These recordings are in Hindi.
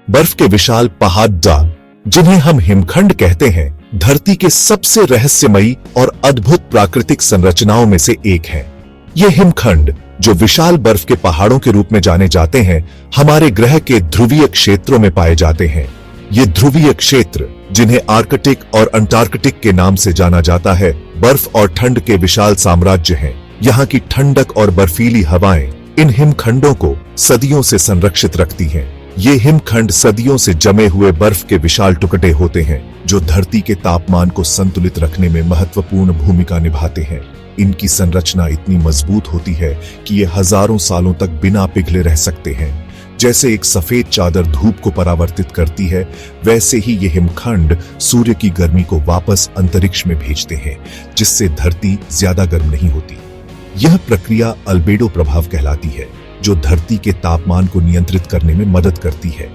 बर्फ के विशाल पहाड़ जिन्हें हम हिमखंड कहते हैं, धरती के सबसे रहस्यमयी और अद्भुत प्राकृतिक संरचनाओं में से एक है। ये हिमखंड, जो विशाल बर्फ के पहाड़ों के रूप में जाने जाते हैं, हमारे ग्रह के ध्रुवीय क्षेत्रों में पाए जाते हैं। ये ध्रुवीय क्षेत्र, जिन्हें आर्कटिक और अंटार्कटिक के नाम से जाना जाता है, बर्फ और ठंड के विशाल साम्राज्य हैं। यहाँ की ठंडक और बर्फीली हवाएं इन हिमखंडों को सदियों से संरक्षित रखती हैं। ये हिमखंड सदियों से जमे हुए बर्फ के विशाल टुकड़े होते हैं, जो धरती के तापमान को संतुलित रखने में महत्वपूर्ण भूमिका निभाते हैं। इनकी संरचना इतनी मजबूत होती है कि ये हजारों सालों तक बिना पिघले रह सकते हैं। जैसे एक सफेद चादर धूप को परावर्तित करती है, वैसे ही ये हिमखंड सूर्य की गर्मी को वापस अंतरिक्ष में भेजते हैं, जिससे धरती ज्यादा गर्म नहीं होती। यह प्रक्रिया अल्बेडो प्रभाव कहलाती है, जो धरती के तापमान को नियंत्रित करने में मदद करती है।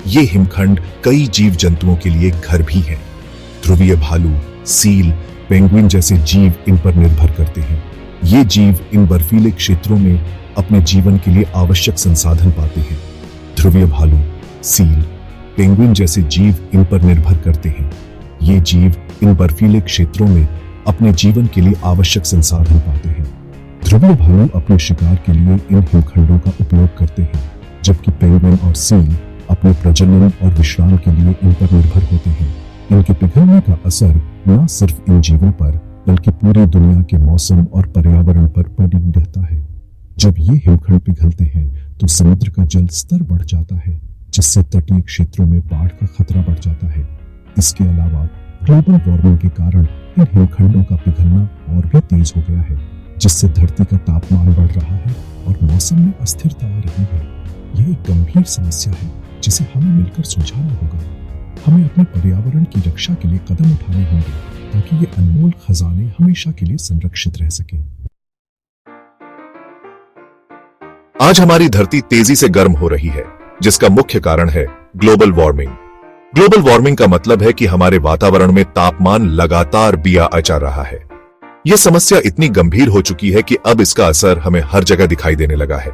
ये हिमखंड कई जीव जंतुओं के लिए घर भी हैं। ध्रुवीय भालू, सील, पेंगुइन जैसे जीव इन पर निर्भर करते हैं। ये जीव इन बर्फीले क्षेत्रों में अपने जीवन के लिए आवश्यक संसाधन पाते हैं। ध्रुवीय भालू, सील, पेंगुइन जैसे जीव इन पर निर्भर करते हैं। ये जीव इन बर्फीले क्षेत्रों में अपने जीवन के लिए आवश्यक संसाधन पाते हैं। ध्रुवीय भालू अपने शिकार के लिए इन हिमखंडों का उपयोग करते हैं, जबकि पेंगुइन और सील अपने प्रजनन और विश्राम के लिए इन पर निर्भर होते हैं। इनके पिघलने का असर न सिर्फ इन जीवों पर, बल्कि पूरी दुनिया के मौसम और पर्यावरण पर पड़ी रहता है। जब ये हिमखंड पिघलते हैं तो समुद्र का जल स्तर बढ़ जाता है, जिससे तटीय क्षेत्रों में बाढ़ का खतरा बढ़ जाता है। इसके अलावा ग्लोबल वार्मिंग के कारण इन हिमखंडों का पिघलना और भी तेज हो गया है, जिससे धरती का तापमान बढ़ रहा है और मौसम में अस्थिरता आ रही है। यह एक गंभीर समस्या है, जिसे हमें मिलकर सुलझाना होगा। हमें अपने पर्यावरण की रक्षा के लिए कदम उठाने होंगे, ताकि ये अनमोल खजाने हमेशा के लिए संरक्षित रह सकें। आज हमारी धरती तेजी से गर्म हो रही है, जिसका मुख्य कारण है ग्लोबल वार्मिंग। ग्लोबल वार्मिंग का मतलब है कि हमारे वातावरण में तापमान लगातार बिया आचा रहा है। यह समस्या इतनी गंभीर हो चुकी है कि अब इसका असर हमें हर जगह दिखाई देने लगा है।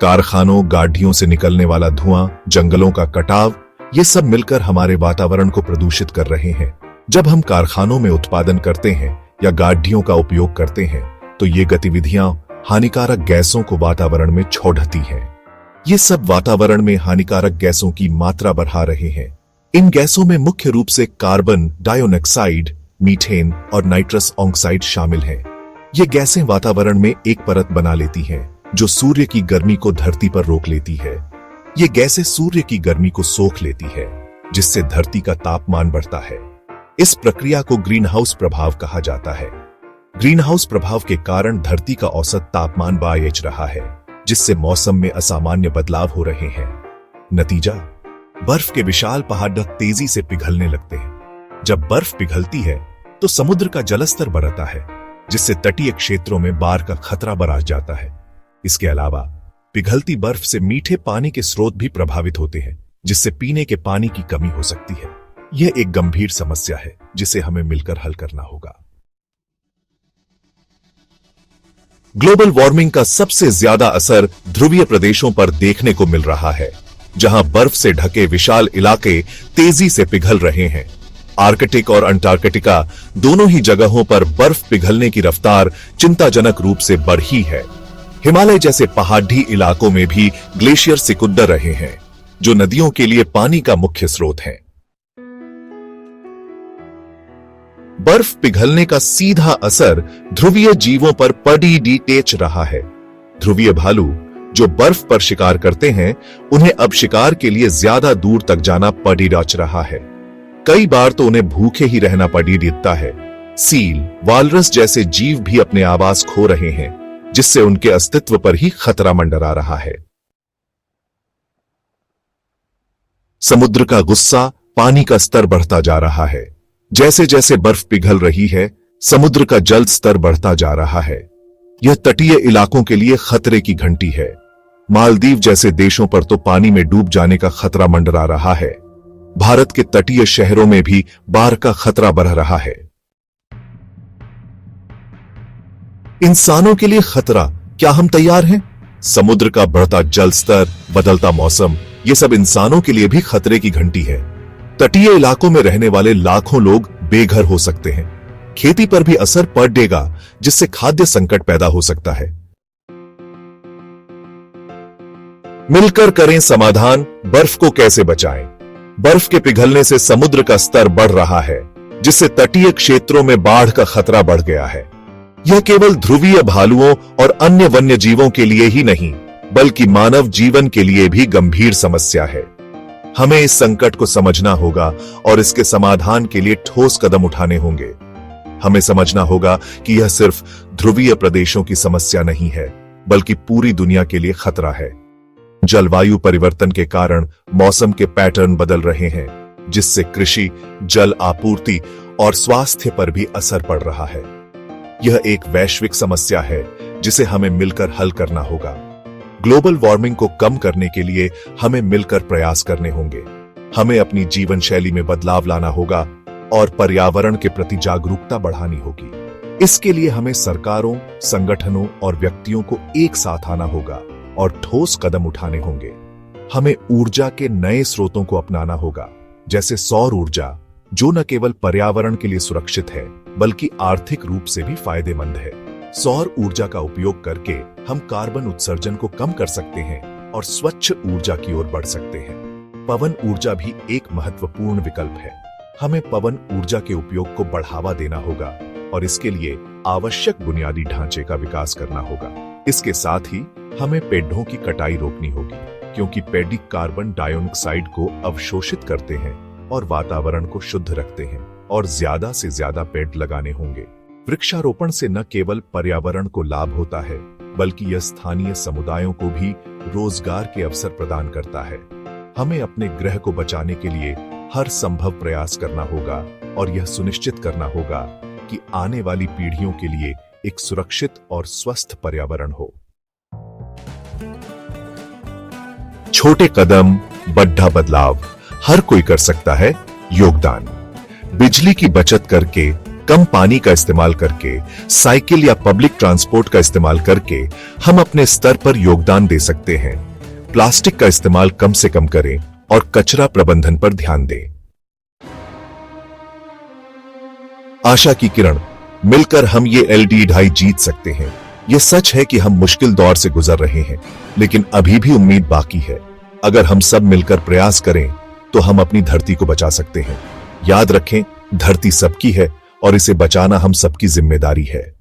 कारखानों, गाड़ियों से निकलने वाला धुआं, जंगलों का कटाव, ये सब मिलकर हमारे वातावरण को प्रदूषित कर रहे हैं। जब हम कारखानों में उत्पादन करते हैं या गाड़ियों का उपयोग करते हैं, तो ये गतिविधियां हानिकारक गैसों को वातावरण में छोड़ती हैं। ये सब वातावरण में हानिकारक गैसों की मात्रा बढ़ा रहे हैं। इन गैसों में मुख्य रूप से कार्बन डाइऑक्साइड, मीथेन और नाइट्रस ऑक्साइड शामिल हैं। ये गैसें वातावरण में एक परत बना लेती हैं, जो सूर्य की गर्मी को धरती पर रोक लेती है। ये गैसें सूर्य की गर्मी को सोख लेती है, जिससे धरती का तापमान बढ़ता है। इस प्रक्रिया को ग्रीन हाउस प्रभाव कहा जाता है। ग्रीन हाउस प्रभाव के कारण धरती का औसत तापमान बढ़ रहा है, जिससे मौसम में असामान्य बदलाव हो रहे हैं। नतीजा, बर्फ के विशाल पहाड़ तेजी से पिघलने लगते हैं। जब बर्फ पिघलती है तो समुद्र का जलस्तर बढ़ता है, जिससे तटीय क्षेत्रों में बाढ़ का खतरा बढ़ जाता है। इसके अलावा पिघलती बर्फ से मीठे पानी के स्रोत भी प्रभावित होते हैं, जिससे पीने के पानी की कमी हो सकती है। यह एक गंभीर समस्या है, जिसे हमें मिलकर हल करना होगा। ग्लोबल वार्मिंग का सबसे ज्यादा असर ध्रुवीय प्रदेशों पर देखने को मिल रहा है, जहां बर्फ से ढके विशाल इलाके तेजी से पिघल रहे हैं। आर्कटिक और अंटार्कटिका दोनों ही जगहों पर बर्फ पिघलने की रफ्तार चिंताजनक रूप से बढ़ी है। हिमालय जैसे पहाड़ी इलाकों में भी ग्लेशियर सिकुड़ रहे हैं, जो नदियों के लिए पानी का मुख्य स्रोत है। बर्फ पिघलने का सीधा असर ध्रुवीय जीवों पर पड़ी रहा है। ध्रुवीय भालू, जो बर्फ पर शिकार करते हैं, उन्हें अब शिकार के लिए ज्यादा दूर तक जाना पड़ी रहा है। कई बार तो उन्हें भूखे ही रहना पड़ी रहता है। सील, वालरस जैसे जीव भी अपने आवास खो रहे हैं, जिससे उनके अस्तित्व पर ही खतरा मंडरा रहा है। समुद्र का गुस्सा, पानी का स्तर बढ़ता जा रहा है। जैसे जैसे बर्फ पिघल रही है, समुद्र का जल स्तर बढ़ता जा रहा है। यह तटीय इलाकों के लिए खतरे की घंटी है। मालदीव जैसे देशों पर तो पानी में डूब जाने का खतरा मंडरा रहा है। भारत के तटीय शहरों में भी बाढ़ का खतरा बढ़ रहा है। इंसानों के लिए खतरा, क्या हम तैयार हैं? समुद्र का बढ़ता जल स्तर, बदलता मौसम ये सब इंसानों के लिए भी खतरे की घंटी है। तटीय इलाकों में रहने वाले लाखों लोग बेघर हो सकते हैं। खेती पर भी असर पड़ेगा, जिससे खाद्य संकट पैदा हो सकता है। मिलकर करें समाधान। बर्फ को कैसे बचाएं? बर्फ के पिघलने से समुद्र का स्तर बढ़ रहा है, जिससे तटीय क्षेत्रों में बाढ़ का खतरा बढ़ गया है। यह केवल ध्रुवीय भालुओं और अन्य वन्य जीवों के लिए ही नहीं, बल्कि मानव जीवन के लिए भी गंभीर समस्या है। हमें इस संकट को समझना होगा और इसके समाधान के लिए ठोस कदम उठाने होंगे। हमें समझना होगा कि यह सिर्फ ध्रुवीय प्रदेशों की समस्या नहीं है, बल्कि पूरी दुनिया के लिए खतरा है। जलवायु परिवर्तन के कारण मौसम के पैटर्न बदल रहे हैं, जिससे कृषि, जल आपूर्ति और स्वास्थ्य पर भी असर पड़ रहा है। यह एक वैश्विक समस्या है जिसे हमें मिलकर हल करना होगा। ग्लोबल वार्मिंग को कम करने के लिए हमें मिलकर प्रयास करने होंगे। हमें अपनी जीवन शैली में बदलाव लाना होगा और पर्यावरण के प्रति जागरूकता बढ़ानी होगी। इसके लिए हमें सरकारों, संगठनों और व्यक्तियों को एक साथ आना होगा और ठोस कदम उठाने होंगे। हमें ऊर्जा के नए स्रोतों को अपनाना होगा, जैसे सौर ऊर्जा, जो न केवल पर्यावरण के लिए सुरक्षित है, बल्कि आर्थिक रूप से भी फायदेमंद है। सौर ऊर्जा का उपयोग करके हम कार्बन उत्सर्जन को कम कर सकते हैं और स्वच्छ ऊर्जा की ओर बढ़ सकते हैं। पवन ऊर्जा भी एक महत्वपूर्ण विकल्प है। हमें पवन ऊर्जा के उपयोग को बढ़ावा देना होगा और इसके लिए आवश्यक बुनियादी ढांचे का विकास करना होगा। इसके साथ ही हमें पेड़ों की कटाई रोकनी होगी, क्योंकि पेड़ कार्बन डाइऑक्साइड को अवशोषित करते हैं और वातावरण को शुद्ध रखते हैं। और ज्यादा से ज्यादा पेड़ लगाने होंगे। वृक्षारोपण से न केवल पर्यावरण को लाभ होता है, बल्कि यह स्थानीय समुदायों को भी रोजगार के अवसर प्रदान करता है। हमें अपने ग्रह को बचाने के लिए हर संभव प्रयास करना होगा और यह सुनिश्चित करना होगा कि आने वाली पीढ़ियों के लिए एक सुरक्षित और स्वस्थ पर्यावरण हो। छोटे कदम, बड़ा बदलाव। हर कोई कर सकता है योगदान। बिजली की बचत करके, कम पानी का इस्तेमाल करके, साइकिल या पब्लिक ट्रांसपोर्ट का इस्तेमाल करके हम अपने स्तर पर योगदान दे सकते हैं। प्लास्टिक का इस्तेमाल कम से कम करें और कचरा प्रबंधन पर ध्यान दें। आशा की किरण, मिलकर हम ये LD2.5 जीत सकते हैं। यह सच है कि हम मुश्किल दौर से गुजर रहे हैं, लेकिन अभी भी उम्मीद बाकी है। अगर हम सब मिलकर प्रयास करें तो हम अपनी धरती को बचा सकते हैं। याद रखें, धरती सबकी है और इसे बचाना हम सबकी जिम्मेदारी है।